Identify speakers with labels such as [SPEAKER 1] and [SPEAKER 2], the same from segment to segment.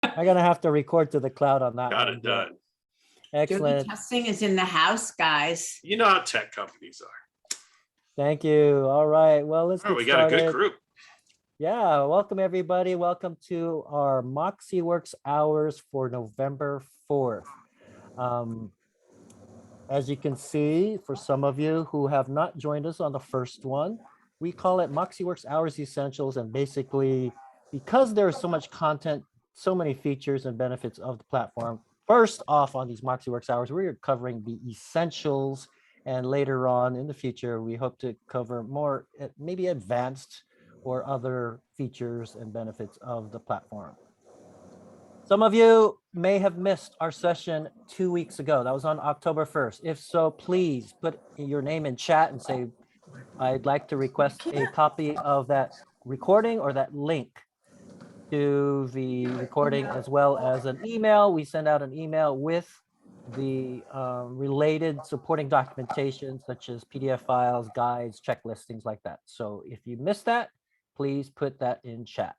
[SPEAKER 1] I'm gonna have to record to the cloud on that
[SPEAKER 2] Got
[SPEAKER 1] one.
[SPEAKER 2] it done.
[SPEAKER 1] Excellent.
[SPEAKER 3] Testing is in the house, guys.
[SPEAKER 2] You know how tech companies are.
[SPEAKER 1] Thank you. All right. Well, let's
[SPEAKER 2] All right,
[SPEAKER 1] get
[SPEAKER 2] we got a
[SPEAKER 1] started.
[SPEAKER 2] good group.
[SPEAKER 1] Yeah, welcome everybody. Welcome to our Moxie Works hours for November 4th. As you can see, for some of you who have not joined us on the first one, we call it Moxie Works Hours Essentials. And basically, because there's so much content, so many features and benefits of the platform, first off on these Moxie Works hours, we're covering the essentials. And later on in the future, we hope to cover more, maybe advanced or other features and benefits of the platform. Some of you may have missed our session 2 weeks ago. That was on October 1st. If so, please put your name in chat and say, I'd like to request a copy of that recording or that link to the recording, as well as an email. We send out an email with the related supporting documentation, such as PDF files, guides, checklists, things like that. So if you missed that, please put that in chat.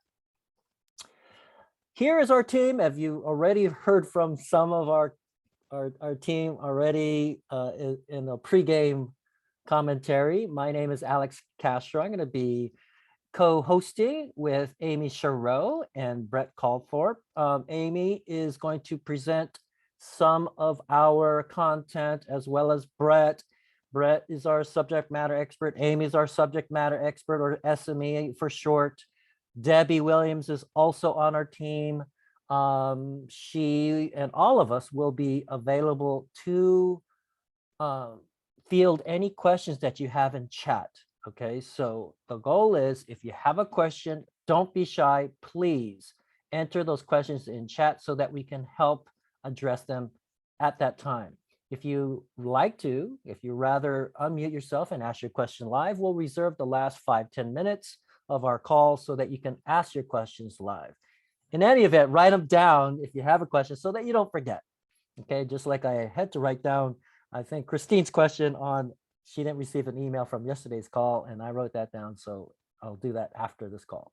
[SPEAKER 1] Here is our team. Have you already heard from some of our team already in a pregame commentary? My name is Alex Castro. I'm going to be co-hosting with Amy Sherrow and Brett Calthorpe. Amy is going to present some of our content, as well as Brett. Brett is our subject matter expert. Amy is our subject matter expert, or SME for short. Debbie Williams is also on our team. She and all of us will be available to field any questions that you have in chat. Okay, so the goal is, if you have a question, don't be shy. Please enter those questions in chat so that we can help address them at that time. If you like to, if you rather unmute yourself and ask your question live, we'll reserve the last 5-10 minutes of our call so that you can ask your questions live. In any event, write them down if you have a question so that you don't forget. Okay, just like I had to write down, I think, Christine's question on, she didn't receive an email from yesterday's call, and I wrote that down, so I'll do that after this call.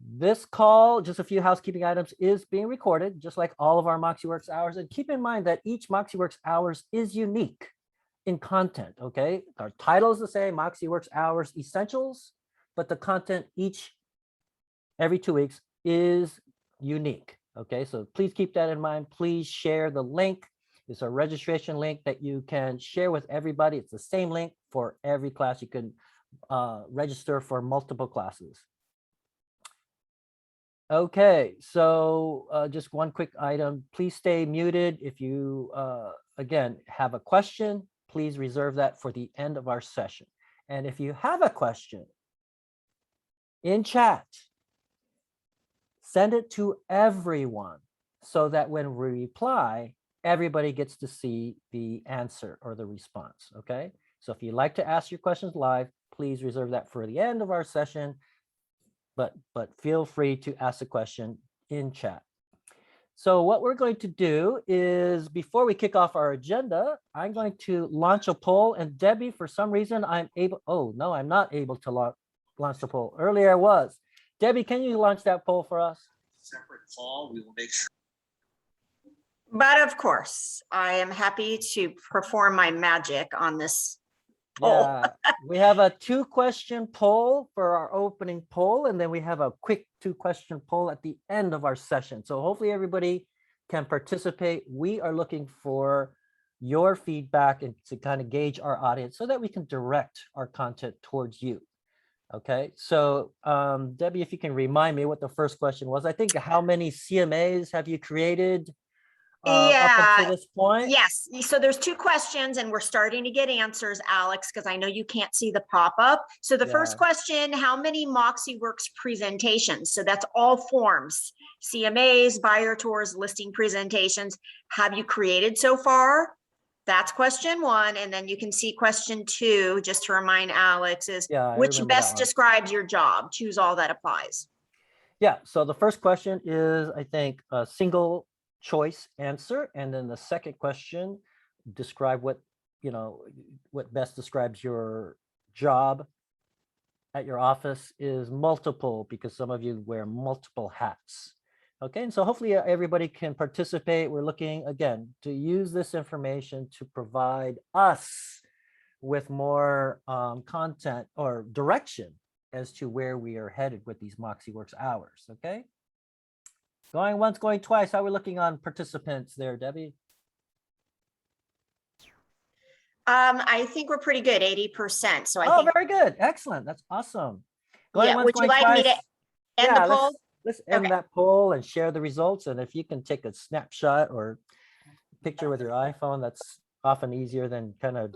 [SPEAKER 1] This call, just a few housekeeping items, is being recorded, just like all of our MoxieWorks hours. And keep in mind that each MoxieWorks hours is unique in content, okay? Our title is the same, MoxieWorks Hours Essentials, but the content every 2 weeks is unique. Okay, so please keep that in mind. Please share the link. It's a registration link that you can share with everybody. It's the same link for every class. You can register for multiple classes. Okay, so just one quick item. Please stay muted. If you, again, have a question, please reserve that for the end of our session. And if you have a question, in chat, send it to everyone so that when we reply, everybody gets to see the answer or the response, okay? So if you'd like to ask your questions live, please reserve that for the end of our session, but feel free to ask a question in chat. So what we're going to do is, before we kick off our agenda, I'm going to launch a poll, and Debbie, for some reason, I'm not able to launch the poll. Earlier I was. Debbie, can you launch that poll for us?
[SPEAKER 4] Separate call, we will make sure.
[SPEAKER 5] But of course, I am happy to perform my magic on this poll.
[SPEAKER 1] Yeah, we have a 2-question poll for our opening poll, and then we have a quick 2-question poll at the end of our session. So hopefully everybody can participate. We are looking for your feedback and to kind of gauge our audience so that we can direct our content towards you. Okay, so Debbie, if you can remind me what the first question was. I think, how many CMAs have you created up until this point?
[SPEAKER 5] Yes, so there's 2 questions and we're starting to get answers, Alex, because I know you can't see the pop-up. So the first question, how many MoxieWorks presentations? So that's all forms, CMAs, buyer tours, listing presentations, have you created so far? That's question 1. And then you can see question 2, just to remind Alex, is which best describes your job? Choose all that applies.
[SPEAKER 1] Yeah, so the first question is, I think, a single choice answer. And then the second question, describe what best describes your job at your office, is multiple, because some of you wear multiple hats. Okay, and so hopefully everybody can participate. We're looking again to use this information to provide us with more content or direction as to where we are headed with these MoxieWorks hours. Okay, going once, going twice. How are we looking on participants there, Debbie?
[SPEAKER 5] I think we're pretty good, 80%. So I
[SPEAKER 1] Oh,
[SPEAKER 5] think,
[SPEAKER 1] very good, excellent. That's awesome. Going
[SPEAKER 5] yeah,
[SPEAKER 1] once,
[SPEAKER 5] would you
[SPEAKER 1] going
[SPEAKER 5] like me
[SPEAKER 1] twice.
[SPEAKER 5] to end the
[SPEAKER 1] Yeah,
[SPEAKER 5] poll?
[SPEAKER 1] let's end
[SPEAKER 5] Okay.
[SPEAKER 1] that poll and share the results. And if you can take a snapshot or picture with your iPhone, that's often easier than kind of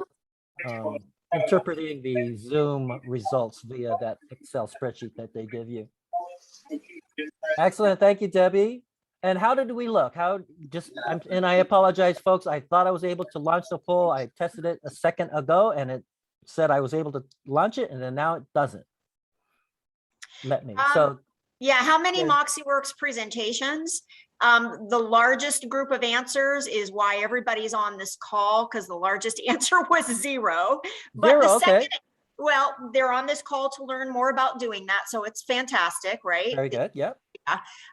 [SPEAKER 1] interpreting the Zoom results via that Excel spreadsheet that they give you. Excellent. Thank you, Debbie. And how did we look? And I apologize, folks. I thought I was able to launch the poll. I tested it a second ago and it said I was able to launch it, and then now it doesn't let me. So
[SPEAKER 5] Yeah, how many
[SPEAKER 1] Yeah.
[SPEAKER 5] MoxieWorks presentations? The largest group of answers is why everybody's on this call, because the largest answer was 0. But the
[SPEAKER 1] zero, okay.
[SPEAKER 5] second, well, they're on this call to learn more about doing that, so it's fantastic, right?
[SPEAKER 1] Very good. Yep.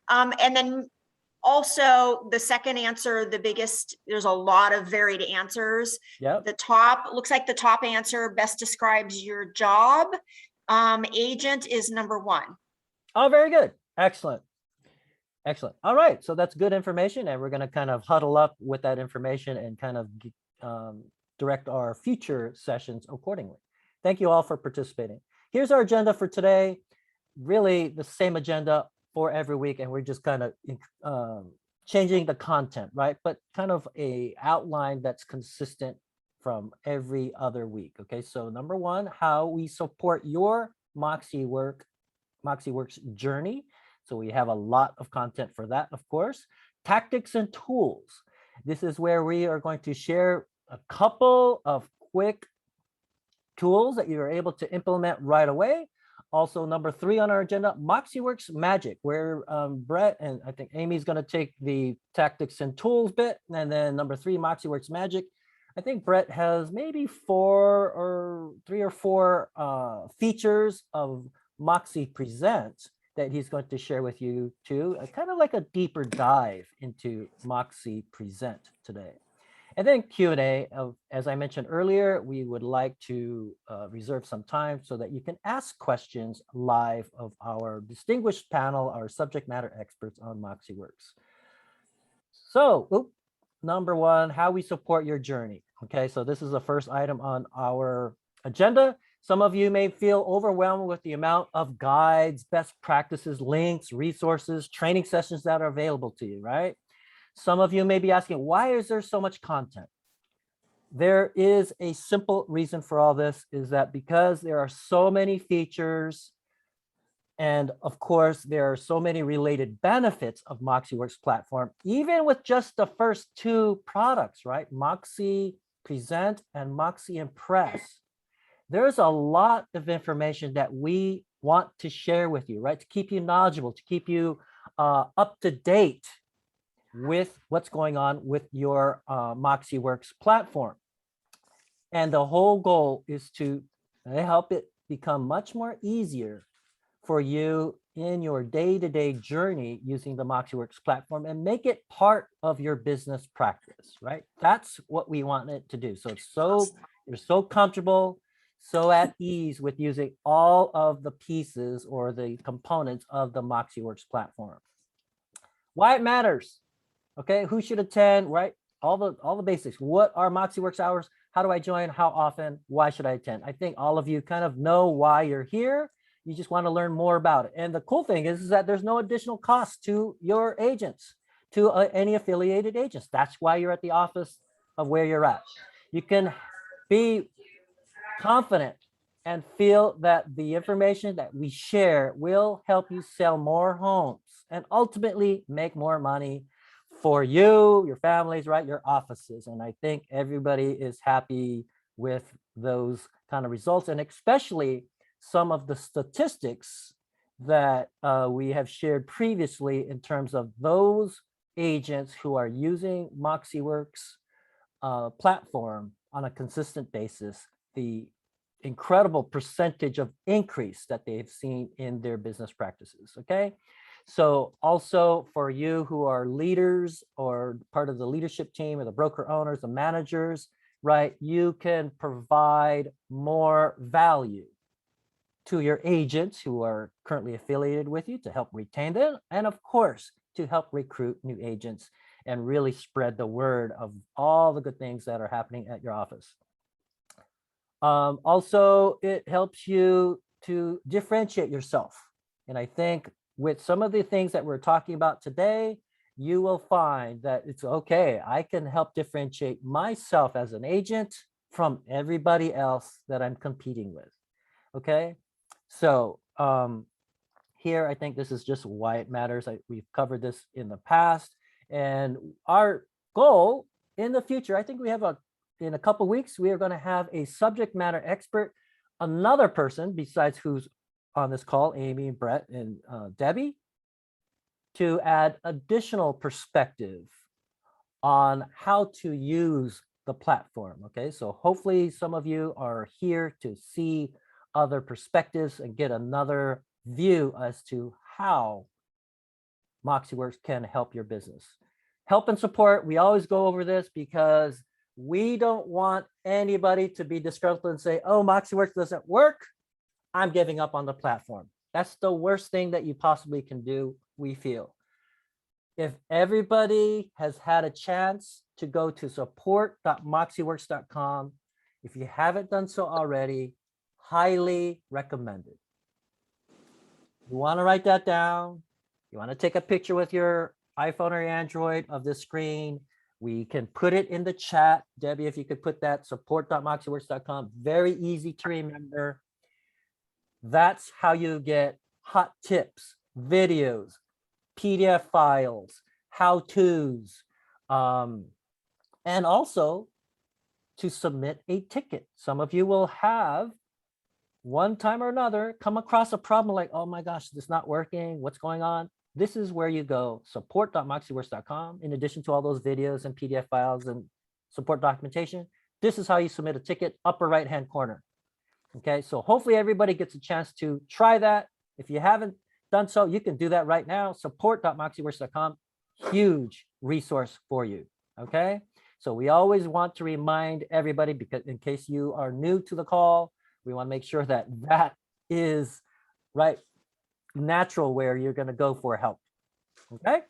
[SPEAKER 5] And then also the second answer, the biggest, there's a lot of varied answers.
[SPEAKER 1] Yep.
[SPEAKER 5] The top, looks like the top answer best describes your job. Agent is number 1.
[SPEAKER 1] Oh, very good. Excellent. Excellent. All right. So that's good information. And we're going to kind of huddle up with that information and kind of direct our future sessions accordingly. Thank you all for participating. Here's our agenda for today. Really the same agenda for every week. And we're just kind of changing the content, right? But kind of a outline that's consistent from every other week. Okay. So number 1, how we support your MoxieWorks journey. So we have a lot of content for that, of course. Tactics and tools. This is where we are going to share a couple of quick tools that you are able to implement right away. Also, number 3 on our agenda, MoxieWorks Magic, where Brett and I think Amy's going to take the tactics and tools bit. And then number 3, MoxieWorks Magic. I think Brett has maybe 3 or 4 features of Moxie Presents that he's going to share with you too, kind of like a deeper dive into Moxie Present today. And then Q&A, as I mentioned earlier, we would like to reserve some time so that you can ask questions live of our distinguished panel, our subject matter experts on MoxieWorks. So, number 1, how we support your journey. Okay, so this is the first item on our agenda. Some of you may feel overwhelmed with the amount of guides, best practices, links, resources, training sessions that are available to you, right? Some of you may be asking, why is there so much content? There is a simple reason for all this, is that because there are so many features, and of course, there are so many related benefits of MoxieWorks platform, even with just the first 2 products, right? Moxie Present and Moxie Impress. There's a lot of information that we want to share with you, right? To keep you knowledgeable, to keep you up to date with what's going on with your MoxieWorks platform. And the whole goal is to help it become much more easier for you in your day-to-day journey using the MoxieWorks platform and make it part of your business practice, right? That's what we want it to do. So you're so comfortable, so at ease with using all of the pieces or the components of the MoxieWorks platform. Why it matters, okay? Who should attend, right? All the basics. What are MoxieWorks hours? How do I join? How often? Why should I attend? I think all of you kind of know why you're here. You just want to learn more about it. And the cool thing is that there's no additional cost to your agents, to any affiliated agents. That's why you're at the office of where you're at. You can be confident and feel that the information that we share will help you sell more homes and ultimately make more money for you, your families, right? Your offices. And I think everybody is happy with those kind of results, and especially some of the statistics that we have shared previously in terms of those agents who are using MoxieWorks platform on a consistent basis, the incredible percentage of increase that they've seen in their business practices. Okay, So also for you who are leaders or part of the leadership team or the broker owners, the managers, right? You can provide more value to your agents who are currently affiliated with you to help retain them. And of course, to help recruit new agents and really spread the word of all the good things that are happening at your office. Also, it helps you to differentiate yourself. And I think with some of the things that we're talking about today, you will find that it's okay. I can help differentiate myself as an agent from everybody else that I'm competing with. Okay. So here, I think this is just why it matters. We've covered this in the past. And our goal in the future, I think we have in a couple weeks, we are going to have a subject matter expert, another person besides who's on this call, Amy, Brett, and Debbie, to add additional perspective on how to use the platform. Okay, so hopefully some of you are here to see other perspectives and get another view as to how MoxieWorks can help your business. Help and support, we always go over this because we don't want anybody to be disgruntled and say, oh, MoxieWorks doesn't work, I'm giving up on the platform. That's the worst thing that you possibly can do, we feel. If everybody has had a chance to go to support.moxieworks.com, if you haven't done so already, highly recommended. You want to write that down. You want to take a picture with your iPhone or Android of the screen. We can put it in the chat. Debbie, if you could put that, support.moxieworks.com. Very easy to remember. That's how you get hot tips, videos, PDF files, how-tos, and also to submit a ticket. Some of you will have one time or another come across a problem like, oh my gosh, this is not working. What's going on? This is where you go, support.moxieworks.com. In addition to all those videos and PDF files and support documentation, this is how you submit a ticket, upper right-hand corner. Okay, so hopefully everybody gets a chance to try that. If you haven't done so, you can do that right now, support.moxieworks.com. Huge resource for you. Okay, so we always want to remind everybody, because in case you are new to the call, we want to make sure that that is right, natural where you're going to go for help. Okay.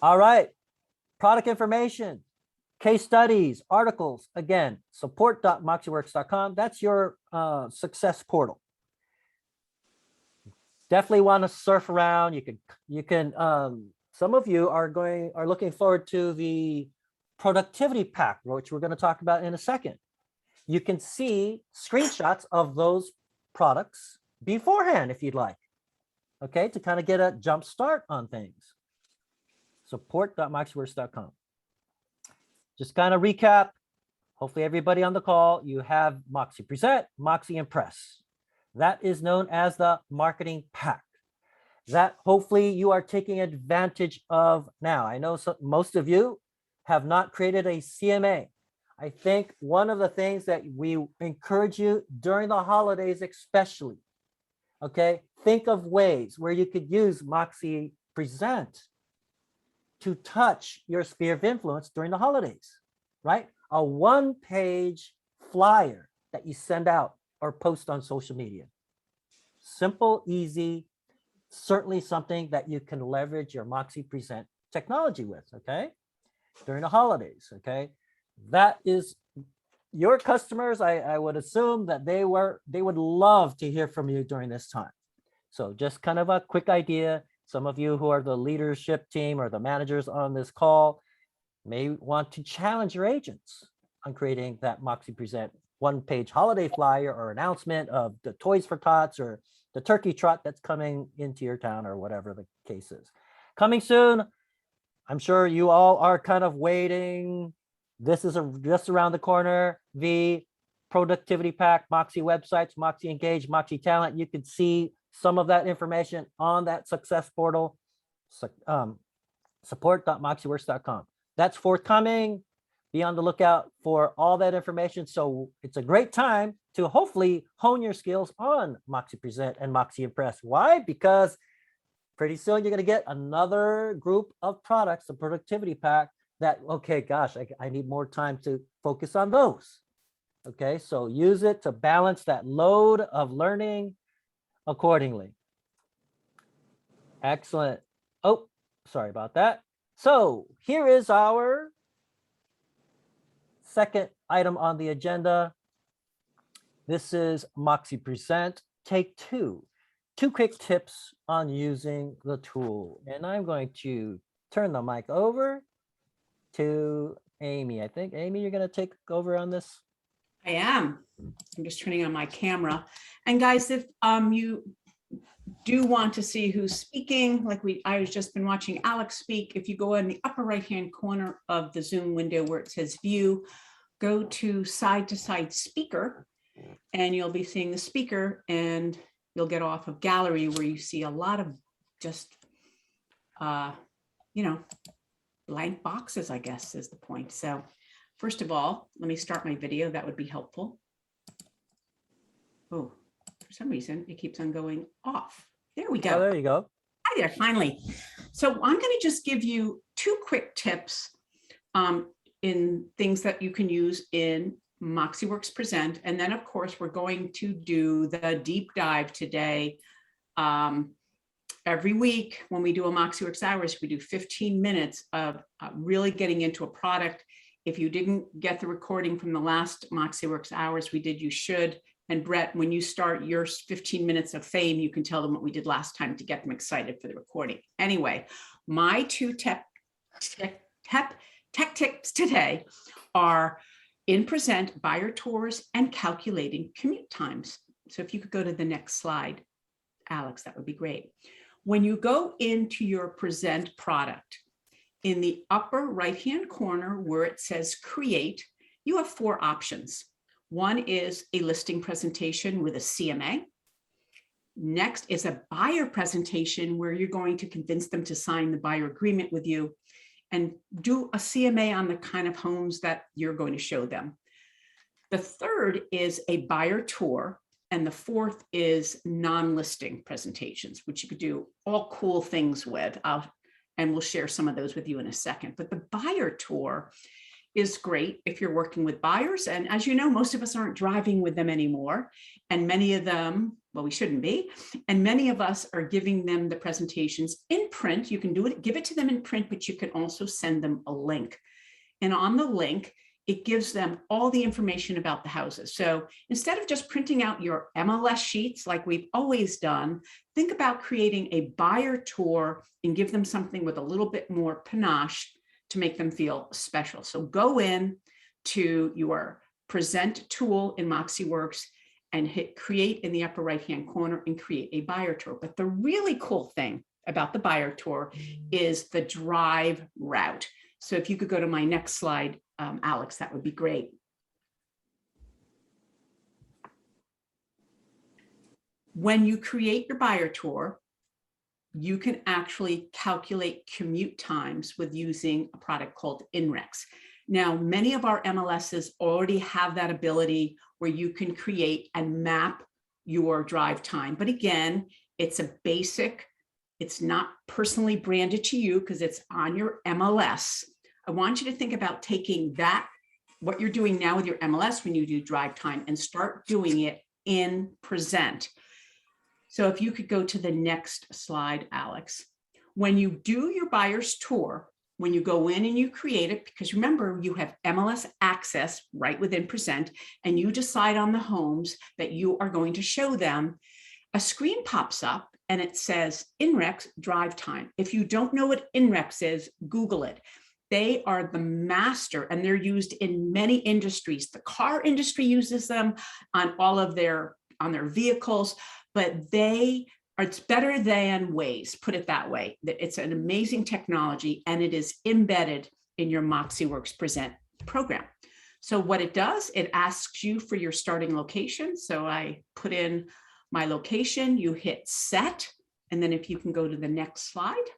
[SPEAKER 1] All right. Product information, case studies, articles. Again, support.moxieworks.com. That's your success portal. Definitely want to surf around. You can. Some of you are looking forward to the productivity pack, which we're going to talk about in a second. You can see screenshots of those products beforehand if you'd like, okay, to kind of get a jump start on things. Support.moxieworks.com. Just kind of recap. Hopefully everybody on the call, you have Moxie Present, Moxie Impress. That is known as the marketing pack. That hopefully you are taking advantage of now. I know most of you have not created a CMA. I think one of the things that we encourage you during the holidays especially, okay, think of ways where you could use Moxie Present to touch your sphere of influence during the holidays, right? A one-page flyer that you send out or post on social media. Simple, easy, certainly something that you can leverage your Moxie Present technology with, okay? During the holidays, okay? That is your customers. I would assume that they would love to hear from you during this time. So just kind of a quick idea. Some of you who are the leadership team or the managers on this call may want to challenge your agents on creating that Moxie Present one-page holiday flyer or announcement of the Toys for Tots or the turkey trot that's coming into your town or whatever the case is. Coming soon. I'm sure you all are kind of waiting. This is just around the corner. The productivity pack, Moxie websites, Moxie Engage, Moxie Talent. You can see some of that information on that success portal, support.moxieworks.com. That's forthcoming. Be on the lookout for all that information. So it's a great time to hopefully hone your skills on Moxie Present and Moxie Impress. Why? Because pretty soon you're going to get another group of products, a productivity pack that, okay, gosh, I need more time to focus on those. Okay, so use it to balance that load of learning accordingly. Excellent. Oh, sorry about that. So here is our second item on the agenda. This is Moxie Present Take 2. 2 quick tips on using the tool. And I'm going to turn the mic over to Amy. I think, Amy, you're going to take over on this.
[SPEAKER 3] I am. I'm just turning on my camera. And guys, if you do want to see who's speaking, like I was just been watching Alex speak, if you go in the upper right-hand corner of the Zoom window where it says view, go to side speaker, and you'll be seeing the speaker, and you'll get off of gallery where you see a lot of just, blank boxes, I guess is the point. So first of all, let me start my video. That would be helpful. Oh, for some reason, it keeps on going off. There we go.
[SPEAKER 1] Oh, there you go.
[SPEAKER 3] Hi there, finally. So I'm going to just give you 2 quick tips in things that you can use in MoxieWorks Present. And then, of course, we're going to do the deep dive today. Every week when we do a MoxiWorks Hours, we do 15 minutes of really getting into a product. If you didn't get the recording from the last MoxiWorks Hours we did, you should. And Brett, when you start your 15 minutes of fame, you can tell them what we did last time to get them excited for the recording. Anyway, my 2 tech tips today are in Present, buyer tours, and calculating commute times. So if you could go to the next slide, Alex, that would be great. When you go into your Present product, in the upper right-hand corner where it says Create, you have 4 options. One is a listing presentation with a CMA. Next is a buyer presentation where you're going to convince them to sign the buyer agreement with you and do a CMA on the kind of homes that you're going to show them. The third is a buyer tour. And the fourth is non-listing presentations, which you could do all cool things with. And we'll share some of those with you in a second. But the buyer tour is great if you're working with buyers. And as you know, most of us aren't driving with them anymore. And many of them, well, we shouldn't be. And many of us are giving them the presentations in print. You can do it, give it to them in print, but you can also send them a link. And on the link, it gives them all the information about the houses. So instead of just printing out your MLS sheets like we've always done, think about creating a buyer tour and give them something with a little bit more panache to make them feel special. So go in to your Present tool in MoxiWorks and hit Create in the upper right-hand corner and create a buyer tour. But the really cool thing about the buyer tour is the drive route. So if you could go to my next slide, Alex, that would be great. When you create your buyer tour, you can actually calculate commute times with using a product called INREX. Now, many of our MLSs already have that ability where you can create and map your drive time. But again, it's a basic, it's not personally branded to you because it's on your MLS. I want you to think about taking that, what you're doing now with your MLS when you do drive time, and start doing it in Present. So if you could go to the next slide, Alex. When you do your buyer's tour, when you go in and you create it, because remember, you have MLS access right within Present, and you decide on the homes that you are going to show them, a screen pops up and it says INREX drive time. If you don't know what INREX is, Google it. They are the master, and they're used in many industries. The car industry uses them on all of their vehicles, but it's better than Waze, put it that way. It's an amazing technology, and it is embedded in your MoxiWorks Present program. So what it does, it asks you for your starting location. So I put in my location, you hit set, and then if you can go to the next slide.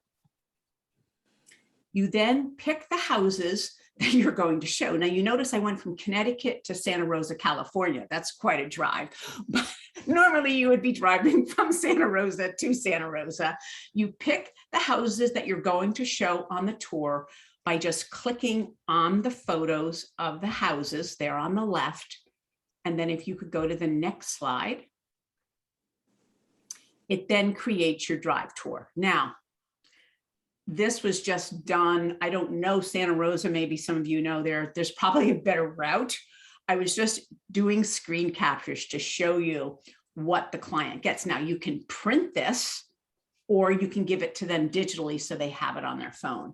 [SPEAKER 3] You then pick the houses that you're going to show. Now, you notice I went from Connecticut to Santa Rosa, California. That's quite a drive. But normally you would be driving from Santa Rosa to Santa Rosa. You pick the houses that you're going to show on the tour by just clicking on the photos of the houses there on the left. And then if you could go to the next slide, it then creates your drive tour. Now, this was just done. I don't know Santa Rosa, maybe some of you know there's probably a better route. I was just doing screen captures to show you what the client gets. Now you can print this or you can give it to them digitally so they have it on their phone.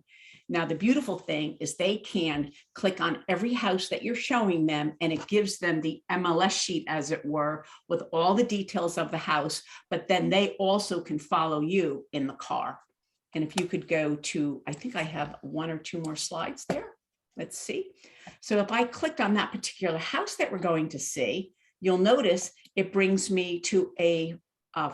[SPEAKER 3] Now, the beautiful thing is they can click on every house that you're showing them and it gives them the MLS sheet, as it were, with all the details of the house, but then they also can follow you in the car. And if you could go to, I think I have 1 or 2 more slides there. Let's see. So if I clicked on that particular house that we're going to see, you'll notice it brings me to a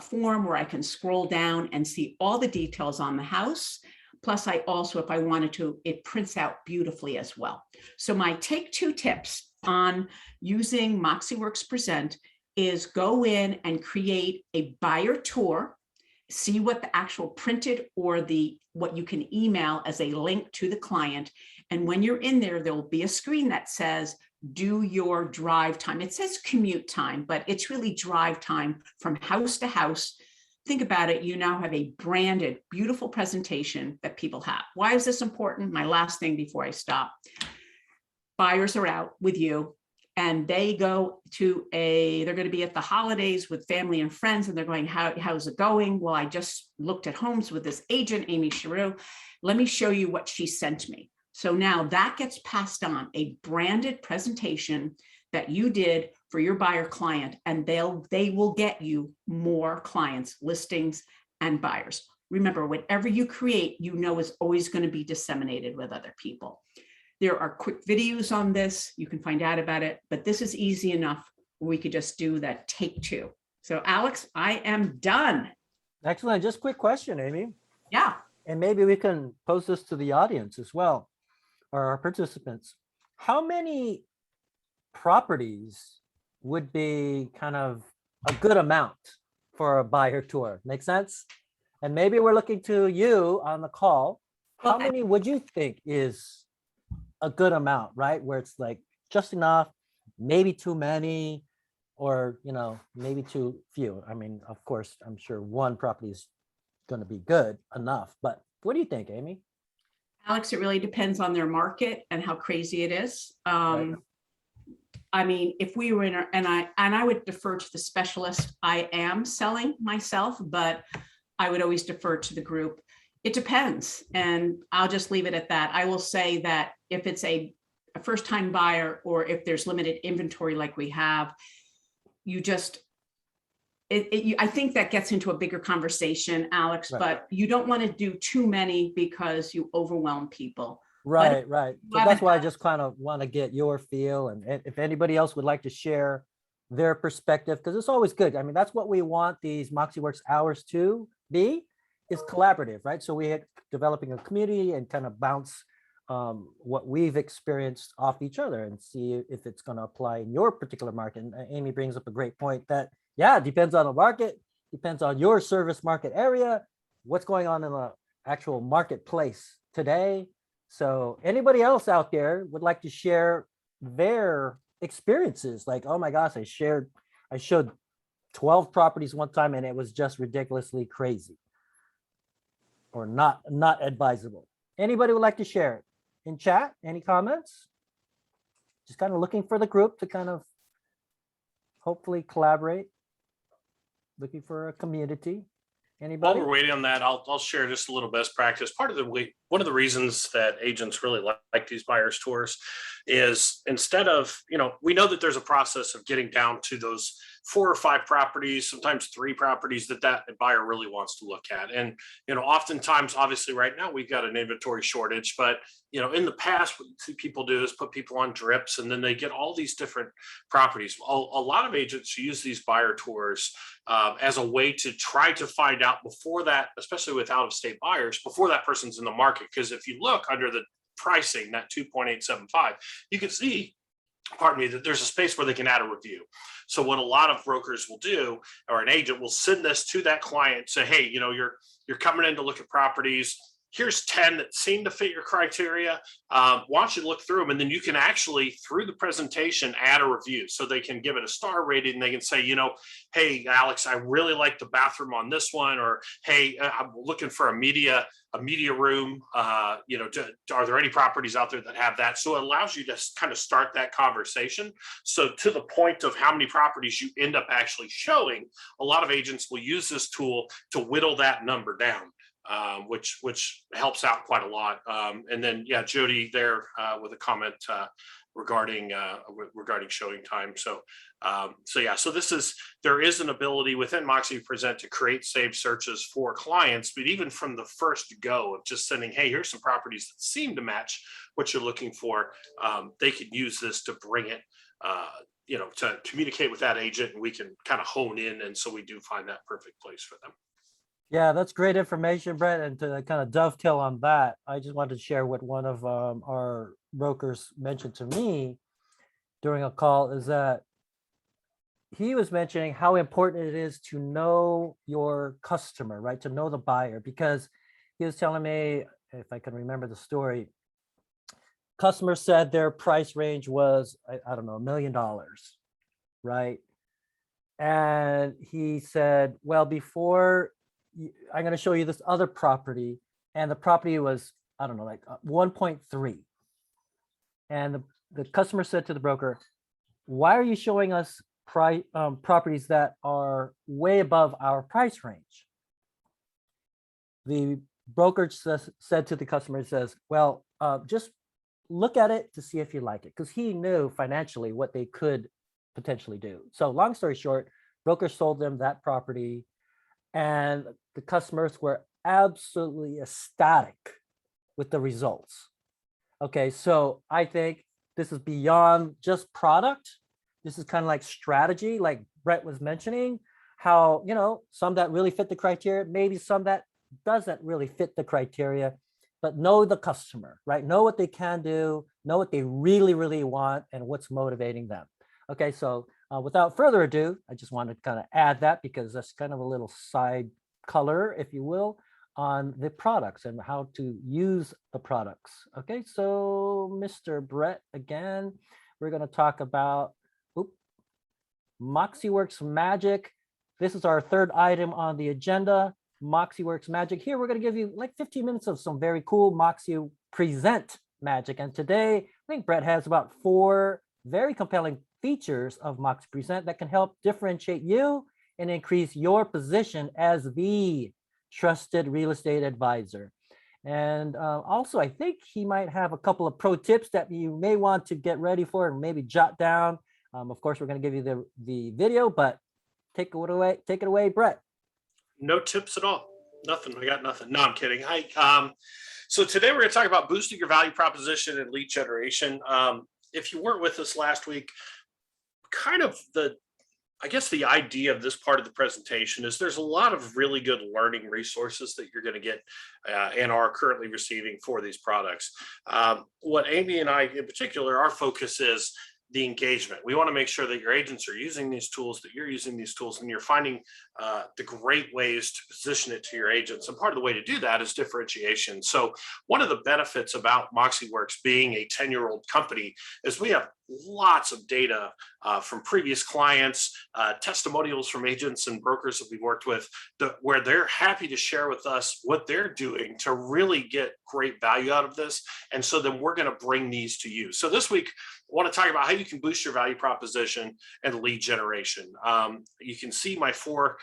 [SPEAKER 3] form where I can scroll down and see all the details on the house. Plus, I also, if I wanted to, it prints out beautifully as well. So my take 2 tips on using MoxieWorks Present is go in and create a buyer tour, see what the actual printed or what you can email as a link to the client. And when you're in there, there will be a screen that says, do your drive time. It says commute time, but it's really drive time from house to house. Think about it. You now have a branded, beautiful presentation that people have. Why is this important? My last thing before I stop. Buyers are out with you and they go to they're going to be at the holidays with family and friends and they're going, how's it going? Well, I just looked at homes with this agent, Amy Chereau. Let me show you what she sent me. So now that gets passed on, a branded presentation that you did for your buyer client, and they will get you more clients, listings, and buyers. Remember, whatever you create, you know is always going to be disseminated with other people. There are quick videos on this. You can find out about it, but this is easy enough where we could just do that take 2. So Alex, I am done.
[SPEAKER 1] Excellent. Just quick question, Amy.
[SPEAKER 3] Yeah.
[SPEAKER 1] And maybe we can pose this to the audience as well, or our participants. How many properties would be kind of a good amount for a buyer tour? Make sense? And maybe we're looking to you on the call. How
[SPEAKER 3] Well,
[SPEAKER 1] many would you think is a good amount, right? Where it's like just enough, maybe too many, or, you know, maybe too few. I mean, of course, I'm sure 1 property is going to be good enough, but what do you think, Amy?
[SPEAKER 3] Alex, it really depends on their market and how crazy it is.
[SPEAKER 1] Right.
[SPEAKER 3] I mean, if we were in, and I would defer to the specialist. I am selling myself, but I would always defer to the group. It depends, and I'll just leave it at that. I will say that if it's a first-time buyer or if there's limited inventory like we have, you just, I think that gets into a bigger conversation, Alex,
[SPEAKER 1] Right.
[SPEAKER 3] but you don't want to do too many because you overwhelm people.
[SPEAKER 1] Right. So that's why I
[SPEAKER 3] haven't-
[SPEAKER 1] just kind of want to get your feel, and if anybody else would like to share their perspective, because it's always good. I mean, that's what we want these MoxieWorks hours to be, is collaborative, right? So we're developing a community and kind of bounce what we've experienced off each other and see if it's going to apply in your particular market. And Amy brings up a great point that, yeah, it depends on the market, depends on your service market area, what's going on in the actual marketplace today. So anybody else out there would like to share their experiences, like, oh my gosh, I showed 12 properties one time and it was just ridiculously crazy or not advisable. Anybody would like to share it in chat? Any comments? Just kind of looking for the group to kind of hopefully collaborate, looking for a community.
[SPEAKER 2] While
[SPEAKER 1] Anybody?
[SPEAKER 2] we're waiting on that, I'll share just a little best practice. One of the reasons that agents really like these buyers tours is, instead of, we know that there's a process of getting down to those 4 or 5 properties, sometimes 3 properties that buyer really wants to look at. And, oftentimes, obviously right now we've got an inventory shortage, but, in the past, what you see people do is put people on drips and then they get all these different properties. A lot of agents use these buyer tours as a way to try to find out before that, especially with out-of-state buyers, before that person's in the market. Because if you look under the pricing, that 2.875, you can see, pardon me, that there's a space where they can add a review. So what a lot of brokers will do, or an agent will send this to that client, say, hey, you're coming in to look at properties. Here's 10 that seem to fit your criteria. Why don't you look through them? And then you can actually, through the presentation, add a review. So they can give it a star rating, and they can say, hey, Alex, I really like the bathroom on this one. Or, hey, I'm looking for a media room. Are there any properties out there that have that? So it allows you to kind of start that conversation. So to the point of how many properties you end up actually showing, a lot of agents will use this tool to whittle that number down. Which helps out quite a lot. And then, yeah, Jody there with a comment regarding showing time. So there is an ability within Moxie Present to create saved searches for clients, but even from the first go of just sending, hey, here's some properties that seem to match what you're looking for, they can use this to bring it, to communicate with that agent, and we can kind of hone in. And so we do find that perfect place for them.
[SPEAKER 1] Yeah, that's great information, Brett. And to kind of dovetail on that, I just wanted to share what one of our brokers mentioned to me during a call, is that he was mentioning how important it is to know your customer, right? To know the buyer, because he was telling me, if I can remember the story, customer said their price range was, I don't know, $1 million, right? And he said, well, before I'm going to show you this other property, and the property was, I don't know, like 1.3. And the customer said to the broker, why are you showing us properties that are way above our price range? The broker said to the customer, says, well, just look at it to see if you like it, because he knew financially what they could potentially do. So long story short, broker sold them that property, and the customers were absolutely ecstatic with the results. Okay, so I think this is beyond just product. This is kind of like strategy, like Brett was mentioning, how, some that really fit the criteria, maybe some that doesn't really fit the criteria, but know the customer, right? Know what they can do, know what they really, really want, and what's motivating them. Okay, so without further ado, I just wanted to kind of add that, because that's kind of a little side color, if you will, on the products and how to use the products. Okay, so Mr. Brett, again, we're going to talk about MoxieWorks Magic. This is our third item on the agenda, MoxieWorks Magic. Here, we're going to give you like 15 minutes of some very cool Moxie Present magic. And today, I think Brett has about 4 very compelling features of Moxie Present that can help differentiate you and increase your position as the trusted real estate advisor. And also, I think he might have a couple of pro tips that you may want to get ready for and maybe jot down. Of course, we're going to give you the video, but take it away, Brett.
[SPEAKER 2] No tips at all. Nothing. I got nothing. No, I'm kidding. So today we're going to talk about boosting your value proposition and lead generation. If you weren't with us last week, kind of the idea of this part of the presentation is there's a lot of really good learning resources that you're going to get and are currently receiving for these products. What Amy and I in particular, our focus is the engagement. We want to make sure that your agents are using these tools, that you're using these tools, and you're finding the great ways to position it to your agents. And part of the way to do that is differentiation. So one of the benefits about MoxieWorks being a 10-year-old company is we have lots of data from previous clients, testimonials from agents and brokers that we've worked with, where they're happy to share with us what they're doing to really get great value out of this. And so then we're going to bring these to you. So this week, I want to talk about how you can boost your value proposition and lead generation. You can see my 4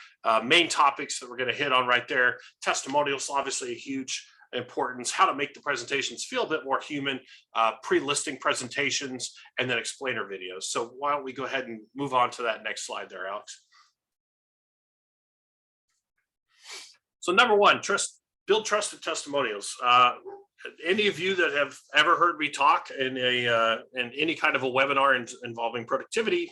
[SPEAKER 2] main topics that we're going to hit on right there. Testimonials, obviously a huge importance, how to make the presentations feel a bit more human, pre-listing presentations, and then explainer videos. So why don't we go ahead and move on to that next slide there, Alex. So number 1, build trusted testimonials. any of you that have ever heard me talk in any kind of a webinar involving productivity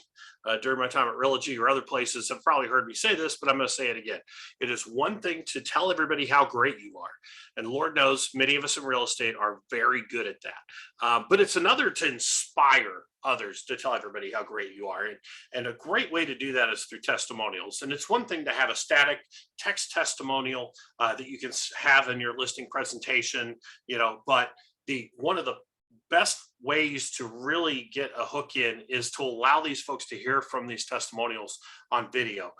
[SPEAKER 2] during my time at Realogy or other places have probably heard me say this, but I'm going to say it again. It is one thing to tell everybody how great you are. And Lord knows many of us in real estate are very good at that. But it's another to inspire others to tell everybody how great you are. And a great way to do that is through testimonials. And it's one thing to have a static text testimonial that you can have in your listing presentation, but one of the best ways to really get a hook in is to allow these folks to hear from these testimonials on video.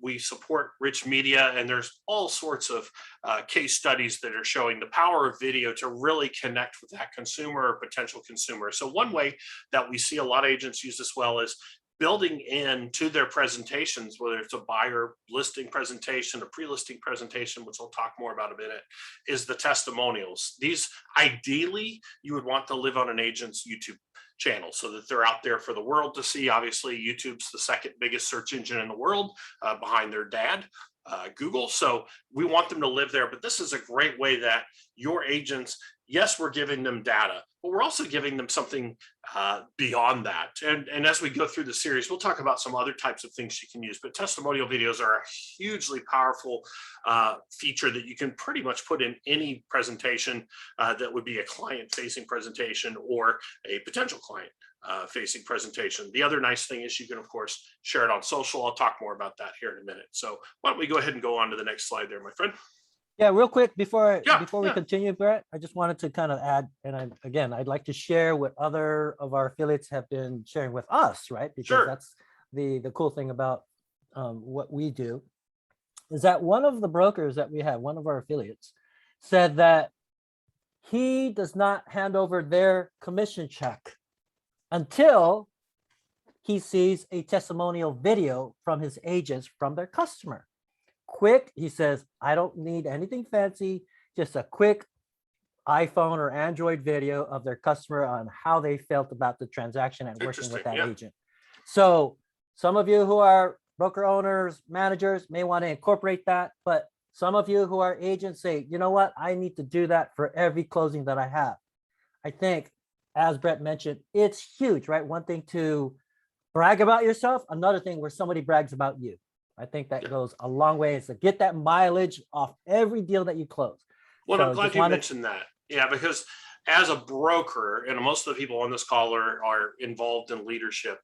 [SPEAKER 2] We support rich media, and there's all sorts of case studies that are showing the power of video to really connect with that consumer or potential consumer. So one way that we see a lot of agents use this well is building into their presentations, whether it's a buyer listing presentation, a pre-listing presentation, which I'll talk more about in a minute, is the testimonials. These, ideally, you would want to live on an agent's YouTube channel so that they're out there for the world to see. Obviously, YouTube's the second biggest search engine in the world behind their dad, Google. So we want them to live there, but this is a great way that your agents, yes, we're giving them data, but we're also giving them something beyond that. And as we go through the series, we'll talk about some other types of things you can use, but testimonial videos are a hugely powerful feature that you can pretty much put in any presentation that would be a client-facing presentation or a potential client facing presentation. The other nice thing is you can, of course, share it on social. I'll talk more about that here in a minute. So why don't we go ahead and go on to the next slide there, my friend.
[SPEAKER 1] Yeah, real quick before we
[SPEAKER 2] yeah.
[SPEAKER 1] continue, Brett, I just wanted to kind of add, and I'd like to share what other of our affiliates have been sharing with us, right? Because
[SPEAKER 2] Sure.
[SPEAKER 1] that's the cool thing about what we do, is that one of the brokers that we have, one of our affiliates, said that he does not hand over their commission check until he sees a testimonial video from his agents from their customer. Quick, he says, I don't need anything fancy, just a quick iPhone or Android video of their customer on how they felt about the transaction and working with that agent. So some of you who are broker owners, managers may want to incorporate that, but some of you who are agents say, you know what, I need to do that for every closing that I have. I think, as Brett mentioned, it's huge, right? One thing to brag about yourself, another thing where somebody brags about you. I think that goes a long way, is to get that mileage off every deal that you close.
[SPEAKER 2] Well,
[SPEAKER 1] So
[SPEAKER 2] I'm glad you mentioned that. Yeah, because as a broker, and most of the people on this call are involved in leadership,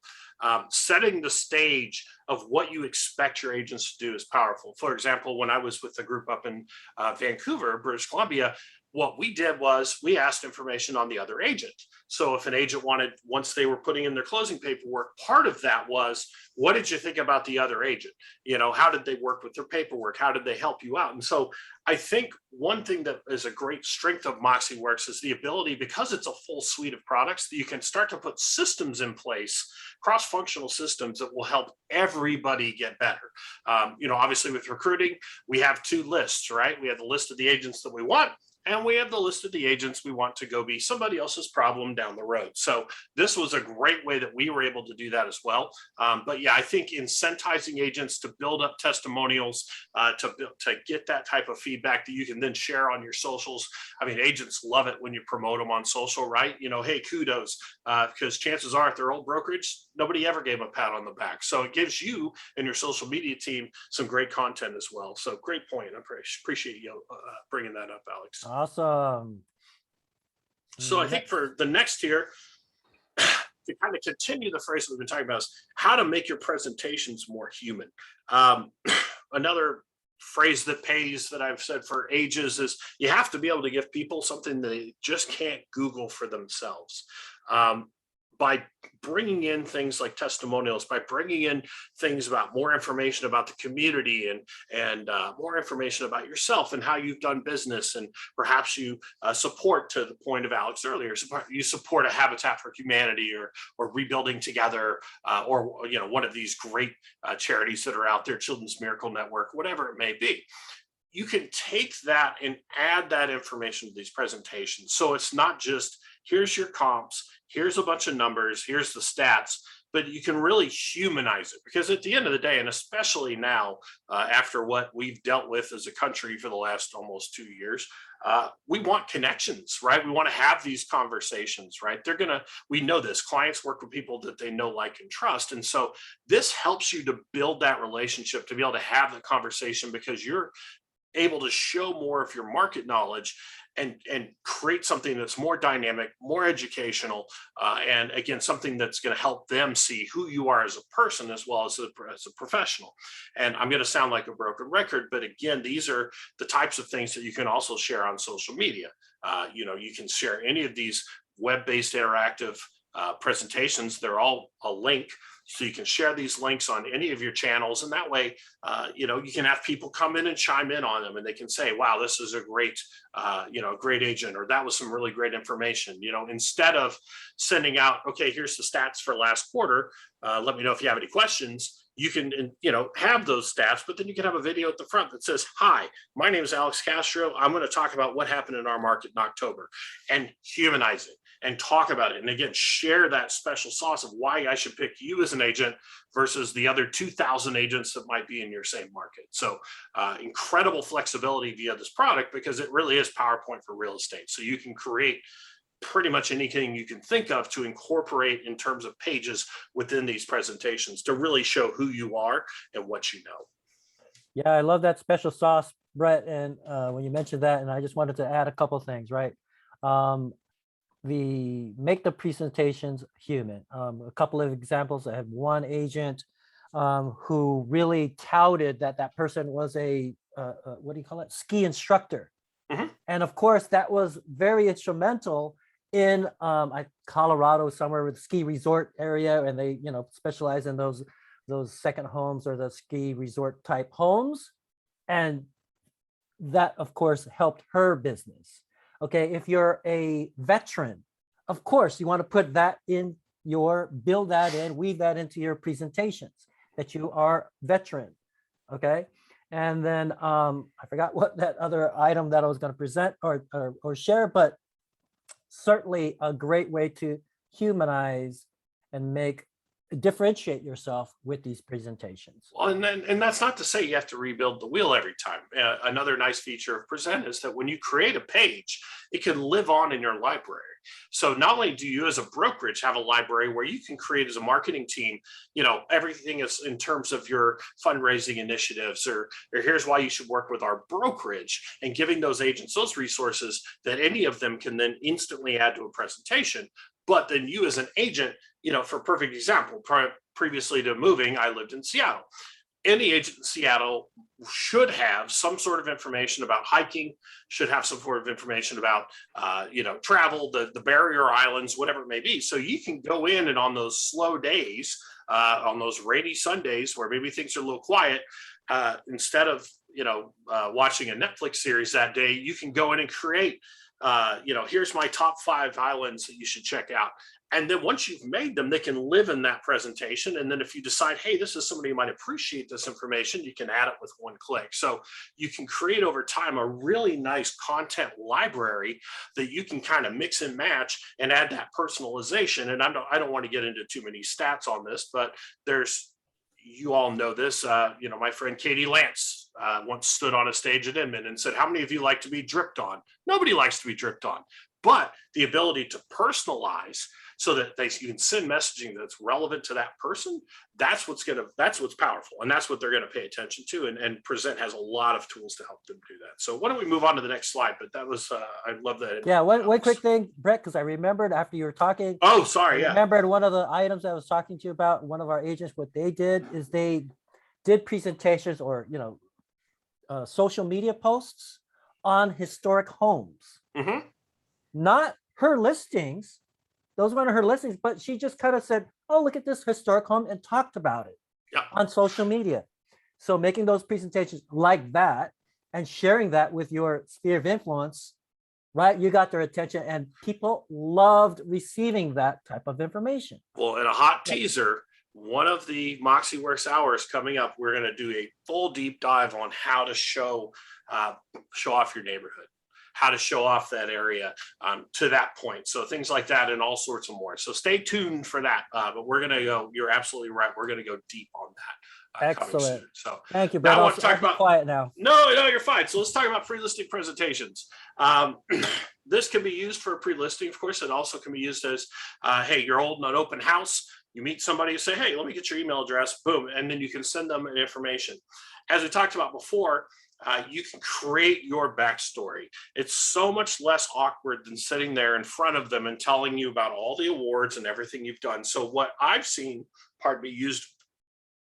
[SPEAKER 2] setting the stage of what you expect your agents to do is powerful. For example, when I was with the group up in Vancouver, British Columbia, what we did was we asked information on the other agent. So if an agent wanted, once they were putting in their closing paperwork, part of that was, what did you think about the other agent? How did they work with their paperwork? How did they help you out? And so I think one thing that is a great strength of Moxie Works is the ability, because it's a full suite of products, that you can start to put systems in place, cross-functional systems that will help everybody get better. Obviously with recruiting, we have two lists, right? We have the list of the agents that we want, and we have the list of the agents we want to go be somebody else's problem down the road. So this was a great way that we were able to do that as well. But yeah, I think incentivizing agents to build up testimonials, to get that type of feedback that you can then share on your socials. I mean, agents love it when you promote them on social, right? Hey, kudos, because chances are at their old brokerage, nobody ever gave them a pat on the back. So it gives you and your social media team some great content as well. So great point. I appreciate you bringing that up, Alex.
[SPEAKER 1] Awesome.
[SPEAKER 2] So I think for the next here, to kind of continue the phrase we've been talking about, is how to make your presentations more human. Another phrase that pays that I've said for ages is you have to be able to give people something they just can't Google for themselves. By bringing in things like testimonials, by bringing in things about more information about the community and more information about yourself and how you've done business, and perhaps you support, to the point of Alex earlier, you support a Habitat for Humanity or Rebuilding Together, or one of these great charities that are out there, Children's Miracle Network, whatever it may be. You can take that and add that information to these presentations. So it's not just, here's your comps, here's a bunch of numbers, here's the stats, but you can really humanize it, because at the end of the day, and especially now, after what we've dealt with as a country for the last almost 2 years, we want connections, right? We want to have these conversations, right? We know this, clients work with people that they know, like, and trust. And so this helps you to build that relationship, to be able to have the conversation, because you're able to show more of your market knowledge and create something that's more dynamic, more educational, and again, something that's going to help them see who you are as a person as well as a professional. And I'm going to sound like a broken record, but again, these are the types of things that you can also share on social media. You can share any of these web-based interactive presentations. They're all a link. So you can share these links on any of your channels. And that way, you can have people come in and chime in on them, and they can say, wow, this is a great, great agent, or that was some really great information, instead of sending out, okay, here's the stats for last quarter. Let me know if you have any questions. You can, have those stats, but then you can have a video at the front that says, hi, my name is Alex Castro. I'm going to talk about what happened in our market in October, and humanize it and talk about it. And again, share that special sauce of why I should pick you as an agent versus the other 2,000 agents that might be in your same market. So incredible flexibility via this product, because it really is PowerPoint for real estate. So you can create pretty much anything you can think of to incorporate in terms of pages within these presentations to really show who you are and what you know.
[SPEAKER 1] Yeah, I love that special sauce, Brett. And when you mentioned that, and I just wanted to add a couple of things, right? Make the presentations human. A couple of examples. I have one agent who really touted that person was a what do you call it? Ski instructor.
[SPEAKER 2] Mm-hmm.
[SPEAKER 1] And of course, that was very instrumental in Colorado, somewhere with ski resort area, and they specialize in those second homes or the ski resort type homes, and that of course helped her business. Okay, if you're a veteran, of course you want to put that in build that in, weave that into your presentations that you are veteran. Okay, and then I forgot what that other item that I was going to present or share, but certainly a great way to humanize and differentiate yourself with these presentations.
[SPEAKER 2] Well, and that's not to say you have to rebuild the wheel every time. Another nice feature of Present is that when you create a page, it can live on in your library. So not only do you as a brokerage have a library where you can create as a marketing team, everything is in terms of your fundraising initiatives, or here's why you should work with our brokerage, and giving those agents those resources that any of them can then instantly add to a presentation. But then you as an agent, for perfect example, previously to moving, I lived in Seattle. Any agent in Seattle should have some sort of information about hiking, should have some sort of information about, travel, the barrier islands, whatever it may be. So you can go in, and on those slow days, on those rainy Sundays where maybe things are a little quiet, instead of, watching a Netflix series that day, you can go in and create, here's my top 5 islands that you should check out. And then once you've made them, they can live in that presentation. And then if you decide, hey, this is somebody who might appreciate this information, you can add it with one click. So you can create over time a really nice content library that you can kind of mix and match and add that personalization. And I don't want to get into too many stats on this, but you all know this, my friend Katie Lance once stood on a stage at Inman and said, how many of you like to be dripped on? Nobody likes to be dripped on, but the ability to personalize so that you can send messaging that's relevant to that person, that's what's powerful. And that's what they're going to pay attention to. And Present has a lot of tools to help them do that. So why don't we move on to the next slide? But that was, I love that.
[SPEAKER 1] Yeah, one quick thing, Brett, because I remembered after you were talking.
[SPEAKER 2] Oh, sorry.
[SPEAKER 1] I remembered one of the items I was talking to you about, one of our agents, what they did is they did presentations or, social media posts on historic homes.
[SPEAKER 2] Mm-hmm.
[SPEAKER 1] Not her listings. Those weren't her listings, but she just kind of said, oh, look at this historic home, and talked about it on social media. So making those presentations like that and sharing that with your sphere of influence, right? You got their attention, and people loved receiving that type of information.
[SPEAKER 2] Well, in a hot teaser, one of the Moxie Works hours coming up, we're going to do a full deep dive on how to show off your neighborhood, how to show off that area to that point. So things like that and all sorts of more. So stay tuned for that. But we're going to go, you're absolutely right. We're going to go deep on coming soon.
[SPEAKER 1] Excellent.
[SPEAKER 2] So
[SPEAKER 1] Thank you,
[SPEAKER 2] now
[SPEAKER 1] Brett.
[SPEAKER 2] I want to talk
[SPEAKER 1] I'll be
[SPEAKER 2] about
[SPEAKER 1] quiet now.
[SPEAKER 2] no, you're fine. So let's talk about pre-listing presentations. This can be used for pre-listing, of course. It also can be used as, hey, you're holding an open house. You meet somebody, you say, hey, let me get your email address, boom, and then you can send them information. As we talked about before, you can create your backstory. It's so much less awkward than sitting there in front of them and telling you about all the awards and everything you've done. So what I've seen, pardon me, used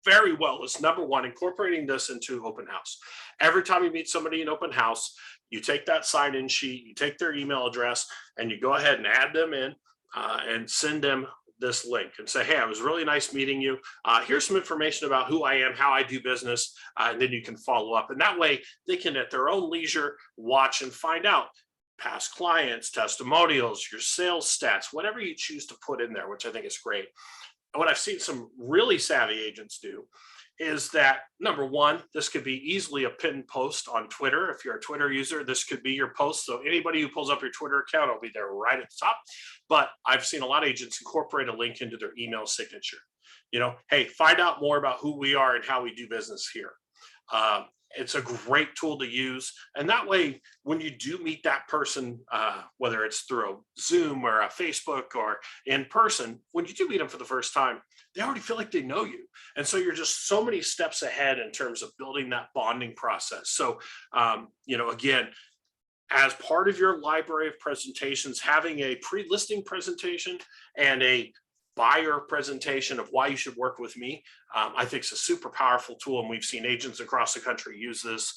[SPEAKER 2] very well is number one, incorporating this into open house. Every time you meet somebody in open house, you take that sign-in sheet, you take their email address, and you go ahead and add them in and send them this link and say, hey, it was really nice meeting you. Here's some information about who I am, how I do business, and then you can follow up. And that way they can, at their own leisure, watch and find out past clients, testimonials, your sales stats, whatever you choose to put in there, which I think is great. And what I've seen some really savvy agents do is that, number one, this could be easily a pinned post on Twitter. If you're a Twitter user, this could be your post. So anybody who pulls up your Twitter account will be there right at the top. But I've seen a lot of agents incorporate a link into their email signature. You know, hey, find out more about who we are and how we do business here. It's a great tool to use. And that way, when you do meet that person, whether it's through a Zoom or a Facebook or in person, when you do meet them for the first time, they already feel like they know you. And so you're just so many steps ahead in terms of building that bonding process. So, you know, again, as part of your library of presentations, having a pre-listing presentation and a buyer presentation of why you should work with me, I think it's a super powerful tool. And we've seen agents across the country use this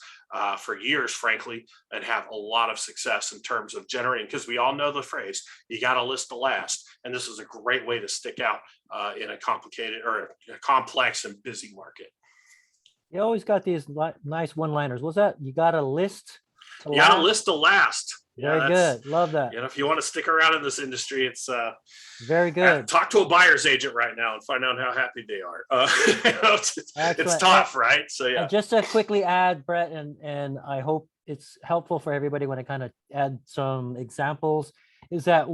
[SPEAKER 2] for years, frankly, and have a lot of success in terms of generating, because we all know the phrase, you got to list the last. And this is a great way to stick out in a complicated or a complex and busy market.
[SPEAKER 1] You always got these nice one-liners. What's that? You got a list?
[SPEAKER 2] You got to list the last.
[SPEAKER 1] Very good. Love that.
[SPEAKER 2] You know, if you want to stick around in this industry, it's
[SPEAKER 1] very good.
[SPEAKER 2] Talk to a buyer's agent right now and find out how happy they are. You know, it's tough, right? So yeah.
[SPEAKER 1] And just to quickly add, Brett, and I hope it's helpful for everybody when I kind of add some examples, is that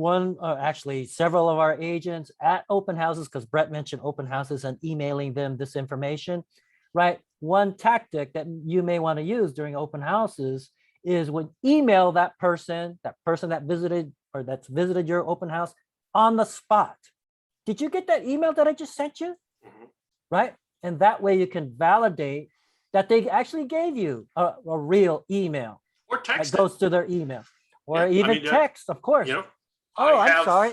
[SPEAKER 1] actually several of our agents at open houses, because Brett mentioned open houses and emailing them this information, right? One tactic that you may want to use during open houses is when email that person that visited or that's visited your open house on the spot. Did you get that email that I just sent you?
[SPEAKER 2] Mhm.
[SPEAKER 1] Right? And that way you can validate that they actually gave you a real email.
[SPEAKER 2] Or text
[SPEAKER 1] that goes to their email. Or
[SPEAKER 2] Yeah,
[SPEAKER 1] even text, of course.
[SPEAKER 2] You know,
[SPEAKER 1] I'm sorry.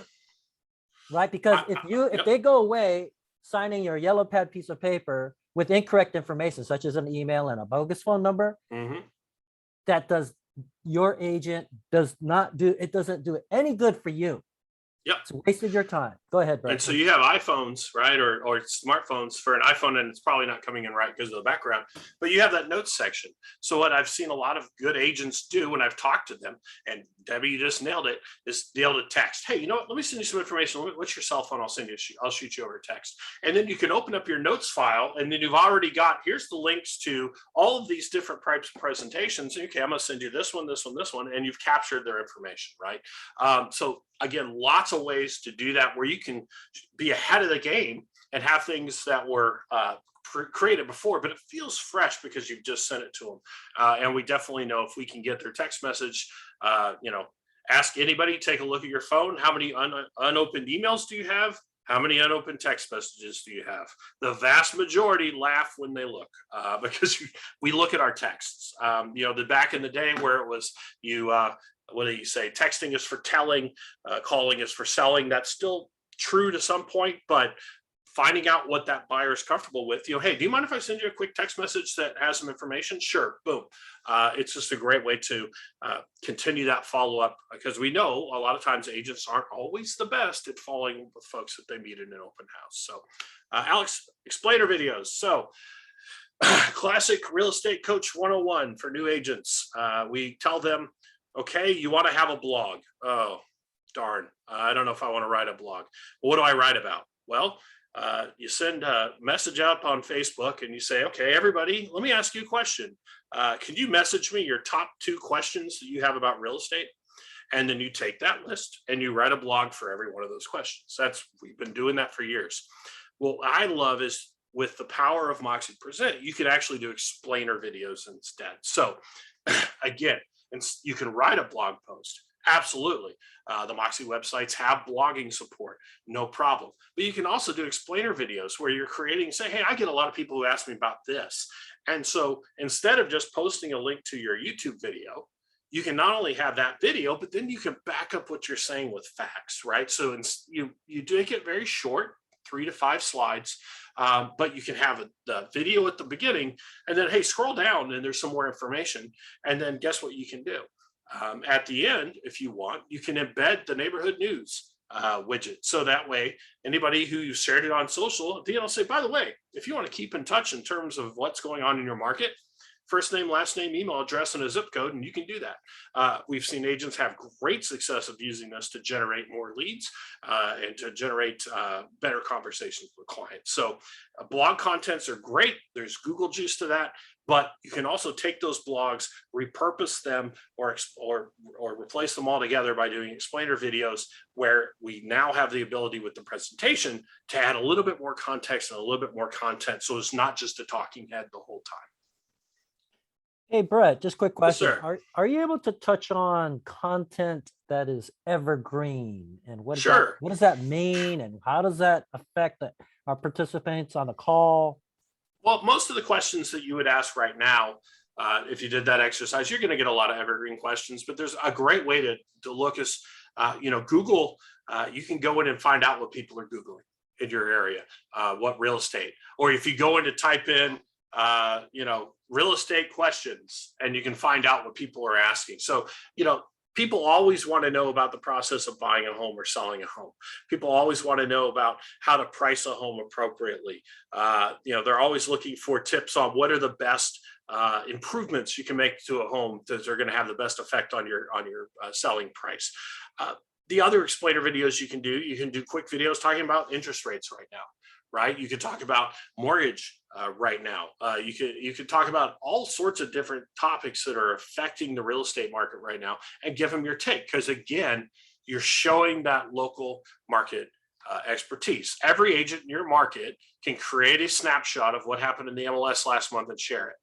[SPEAKER 1] Right? Because if they go away signing your yellow pad piece of paper with incorrect information, such as an email and a bogus phone number, your agent doesn't do it any good for you.
[SPEAKER 2] Yep.
[SPEAKER 1] It's wasted your time. Go ahead, Brett.
[SPEAKER 2] And so you have iPhones, right? Or smartphones for an iPhone, and it's probably not coming in right because of the background, but you have that notes section. So what I've seen a lot of good agents do when I've talked to them, and Debbie, you just nailed it, is be able to text, hey, you know what? Let me send you some information. What's your cell phone? I'll shoot you over a text. And then you can open up your notes file, and then you've already got, here's the links to all of these different types of presentations. Okay, I'm gonna send you this one, and you've captured their information, right? So again, lots of ways to do that where you can be ahead of the game and have things that were created before, but it feels fresh because you've just sent it to them. And we definitely know if we can get their text message, you know, ask anybody, take a look at your phone. How many unopened emails do you have? How many unopened text messages do you have? The vast majority laugh when they look because we look at our texts. You know, back in the day where it was what do you say? Texting is for telling, calling is for selling. That's still true to some point, but finding out what that buyer is comfortable with, you know, hey, do you mind if I send you a quick text message that has some information? Sure, boom. It's just a great way to continue that follow-up because we know a lot of times agents aren't always the best at following with folks that they meet in an open house. So Alex, explainer videos. So classic real estate coach 101 for new agents. We tell them, okay, you want to have a blog. Oh, darn. I don't know if I want to write a blog. What do I write about? Well, you send a message out on Facebook and you say, okay, everybody, let me ask you a question. Can you message me your top 2 questions that you have about real estate? And then you take that list and you write a blog for every one of those questions. We've been doing that for years. What I love is with the power of Moxie Present, you can actually do explainer videos instead. So again, and you can write a blog post. Absolutely. The Moxie websites have blogging support, no problem. But you can also do explainer videos where you're creating, say, hey, I get a lot of people who ask me about this. And so instead of just posting a link to your YouTube video, you can not only have that video, but then you can back up what you're saying with facts, right? So you do make it very short, 3 to 5 slides, but you can have the video at the beginning, and then, hey, scroll down and there's some more information. And then guess what you can do? At the end, if you want, you can embed the neighborhood news widget. So that way, anybody who shared it on social, at the end, I'll say, by the way, if you want to keep in touch in terms of what's going on in your market, first name, last name, email address, and a zip code, and you can do that. We've seen agents have great success of using this to generate more leads and to generate better conversations with clients. So blog contents are great. There's Google juice to that, but you can also take those blogs, repurpose them, or replace them altogether by doing explainer videos where we now have the ability with the presentation to add a little bit more context and a little bit more content. So it's not just a talking head the whole time.
[SPEAKER 1] Hey, Brett, just quick question.
[SPEAKER 2] sir.
[SPEAKER 1] Are you able to touch on content that is evergreen, and what
[SPEAKER 2] Sure.
[SPEAKER 1] what does that mean, and how does that affect our participants on the call?
[SPEAKER 2] Well, most of the questions that you would ask right now, if you did that exercise, you're going to get a lot of evergreen questions, but there's a great way to look as, Google, you can go in and find out what people are Googling in your area, what real estate, or if you go in to type in, real estate questions, and you can find out what people are asking. So, people always want to know about the process of buying a home or selling a home. People always want to know about how to price a home appropriately. They're always looking for tips on what are the best improvements you can make to a home that are going to have the best effect on your selling price. The other explainer videos you can do quick videos talking about interest rates right now, right? You could talk about mortgage right now. You could talk about all sorts of different topics that are affecting the real estate market right now and give them your take. Because again, you're showing that local market expertise. Every agent in your market can create a snapshot of what happened in the MLS last month and share it.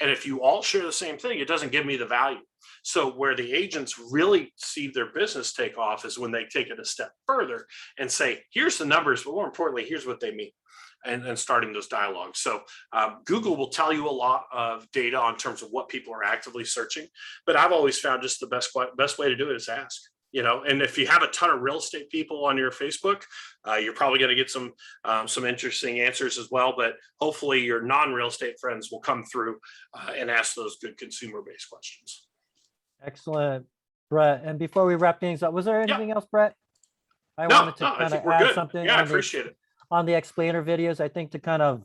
[SPEAKER 2] And if you all share the same thing, it doesn't give me the value. So where the agents really see their business take off is when they take it a step further and say, here's the numbers, but more importantly, here's what they mean. And starting those dialogues. So Google will tell you a lot of data on terms of what people are actively searching, but I've always found just the best way to do it is ask. And if you have a ton of real estate people on your Facebook, you're probably going to get some interesting answers as well. But hopefully your non-real estate friends will come through and ask those good consumer-based questions.
[SPEAKER 1] Excellent, Brett. And before we wrap things up, was there anything else, Brett? I wanted to
[SPEAKER 2] I
[SPEAKER 1] kind
[SPEAKER 2] think
[SPEAKER 1] of
[SPEAKER 2] we're
[SPEAKER 1] add
[SPEAKER 2] good.
[SPEAKER 1] something
[SPEAKER 2] Yeah, I appreciate it.
[SPEAKER 1] on the explainer videos. I think to kind of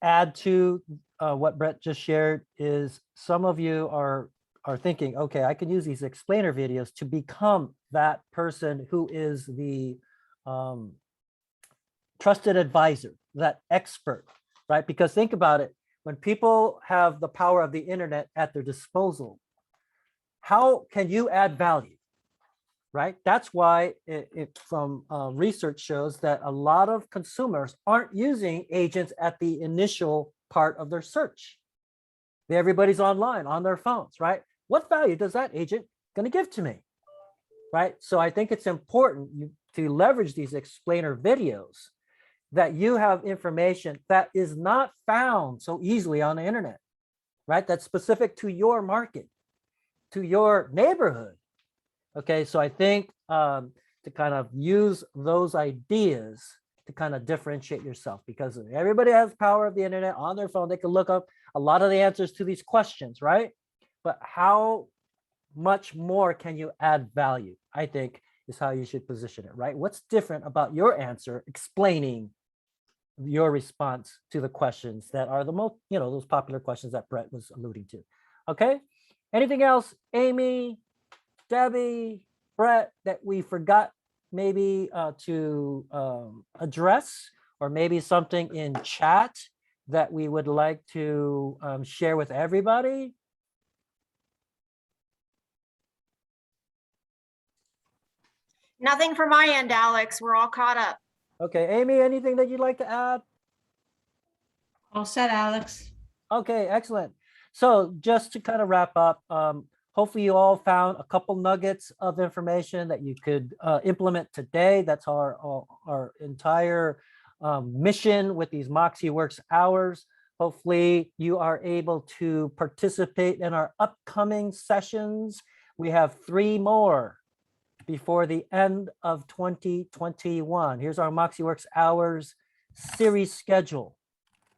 [SPEAKER 1] add to what Brett just shared is some of you are thinking, okay, I can use these explainer videos to become that person who is the trusted advisor, that expert, right? Because think about it, when people have the power of the internet at their disposal, how can you add value, right? That's why it from research shows that a lot of consumers aren't using agents at the initial part of their search. Everybody's online on their phones, right? What value does that agent going to give to me, right? So I think it's important to leverage these explainer videos, that you have information that is not found so easily on the internet, right? That's specific to your market, to your neighborhood. Okay, so I think to kind of use those ideas to kind of differentiate yourself, because everybody has power of the internet on their phone. They can look up a lot of the answers to these questions, right? But how much more can you add value, I think, is how you should position it, right? What's different about your answer explaining your response to the questions that are the most, those popular questions that Brett was alluding to. Okay, anything else, Amy, Debbie, Brett, that we forgot maybe to address, or maybe something in chat that we would like to share with everybody?
[SPEAKER 5] Nothing from my end, Alex. We're all caught up.
[SPEAKER 1] Okay, Amy, anything that you'd like to add?
[SPEAKER 3] All set, Alex.
[SPEAKER 1] Okay, excellent. So just to kind of wrap up, hopefully you all found a couple nuggets of information that you could implement today. That's our entire mission with these Moxie Works hours. Hopefully you are able to participate in our upcoming sessions. We have 3 more before the end of 2021. Here's our Moxie Works hours series schedule.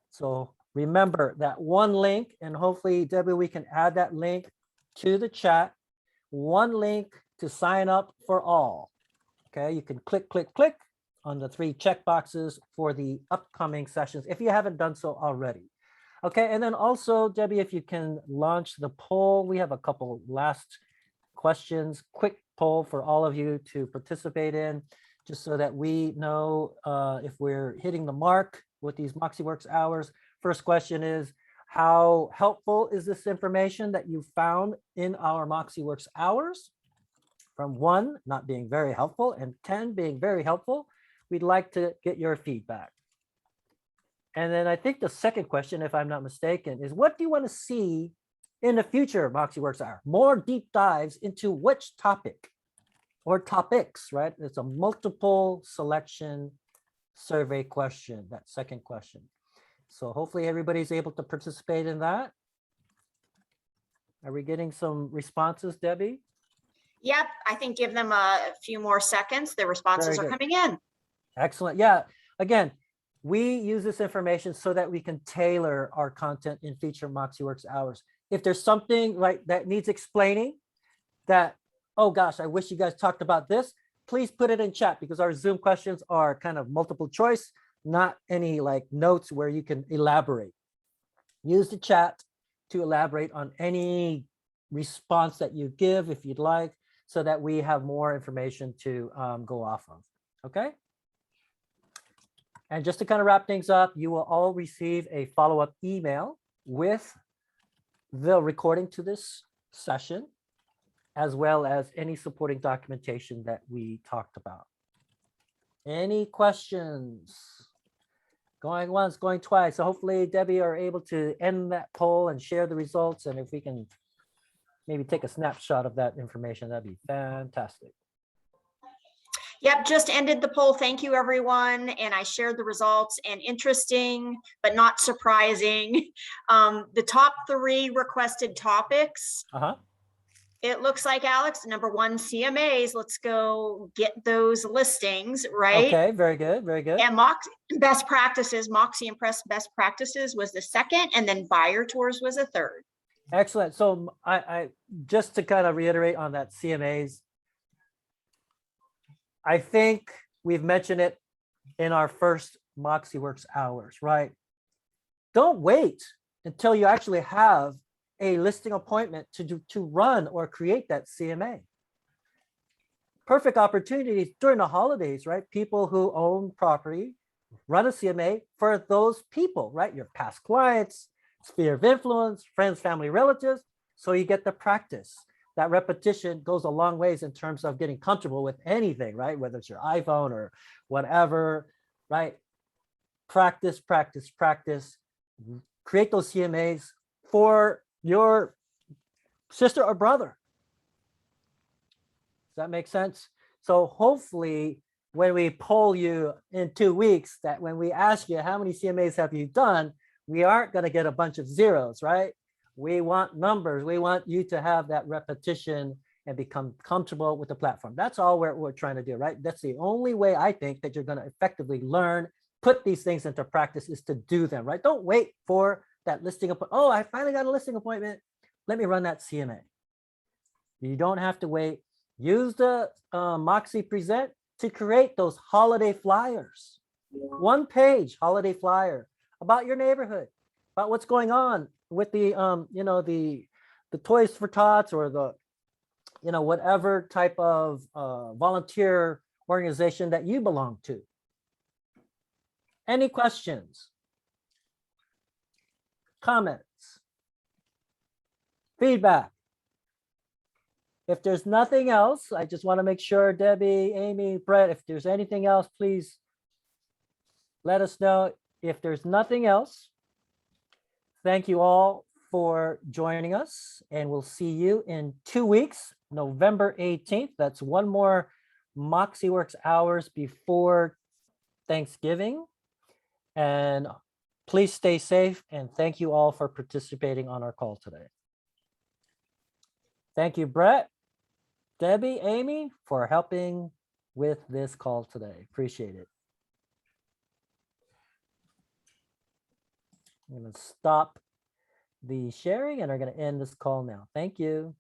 [SPEAKER 1] So remember that one link, and hopefully, Debbie, we can add that link to the chat. One link to sign up for all. Okay, you can click on the 3 check boxes for the upcoming sessions if you haven't done so already. Okay, and then also, Debbie, if you can launch the poll, we have a couple last questions, quick poll for all of you to participate in, just so that we know if we're hitting the mark with these Moxie Works hours. First question is, how helpful is this information that you found in our Moxie Works hours? From 1, not being very helpful, and 10 being very helpful. We'd like to get your feedback. And then I think the second question, if I'm not mistaken, is what do you want to see in the future Moxie Works hour? More deep dives into which topic or topics, right? It's a multiple selection survey question, that second question. So hopefully everybody's able to participate in that. Are we getting some responses, Debbie?
[SPEAKER 5] Yep, I think give them a few more seconds. The responses
[SPEAKER 1] Very
[SPEAKER 5] are
[SPEAKER 1] good.
[SPEAKER 5] coming in.
[SPEAKER 1] Excellent. Yeah. Again, we use this information so that we can tailor our content in future Moxie Works hours. If there's something right that needs explaining, that, oh gosh, I wish you guys talked about this, please put it in chat, because our Zoom questions are kind of multiple choice, not any like notes where you can elaborate. Use the chat to elaborate on any response that you give if you'd like, so that we have more information to go off of. Okay. And just to kind of wrap things up, you will all receive a follow-up email with the recording to this session, as well as any supporting documentation that we talked about. Any questions? Going once, going twice. So hopefully, Debbie, are able to end that poll and share the results. And if we can maybe take a snapshot of that information, that'd be fantastic.
[SPEAKER 5] Yep, just ended the poll. Thank you, everyone. And I shared the results, and interesting, but not surprising. The top 3 requested topics. It looks like, Alex, number 1, CMAs. Let's go get those listings, right?
[SPEAKER 1] Okay, very good, very good.
[SPEAKER 5] And Moxie best practices, Moxie Impress best practices was the second, and then buyer tours was a third.
[SPEAKER 1] Excellent. So I just to kind of reiterate on that CMAs, I think we've mentioned it in our first Moxie Works hours, right? Don't wait until you actually have a listing appointment to run or create that CMA. Perfect opportunities during the holidays, right? People who own property run a CMA for those people, right? Your past clients, sphere of influence, friends, family, relatives. So you get the practice. That repetition goes a long ways in terms of getting comfortable with anything, right? Whether it's your iPhone or whatever, right? Practice, practice, practice. Create those CMAs for your sister or brother. Does that make sense? So hopefully when we poll you in 2 weeks, that when we ask you how many CMAs have you done, we aren't going to get a bunch of zeros, right? We want numbers. We want you to have that repetition and become comfortable with the platform. That's all we're trying to do, right? That's the only way I think that you're going to effectively learn, put these things into practice, is to do them, right? Don't wait for that listing appointment. Oh, I finally got a listing appointment. Let me run that CMA. You don't have to wait. Use the Moxie Present to create those holiday flyers. 1 page holiday flyer about your neighborhood, about what's going on with the the Toys for Tots, or the whatever type of volunteer organization that you belong to. Any questions, comments, feedback? If there's nothing else, I just want to make sure, Debbie, Amy, Brett, if there's anything else, please let us know. If there's nothing else, thank you all for joining us, and we'll see you in 2 weeks, November 18th. That's one more Moxie Works hours before Thanksgiving. And please stay safe, and thank you all for participating on our call today. Thank you, Brett, Debbie, Amy, for helping with this call today. Appreciate it. I'm going to stop the sharing and are going to end this call now. Thank you.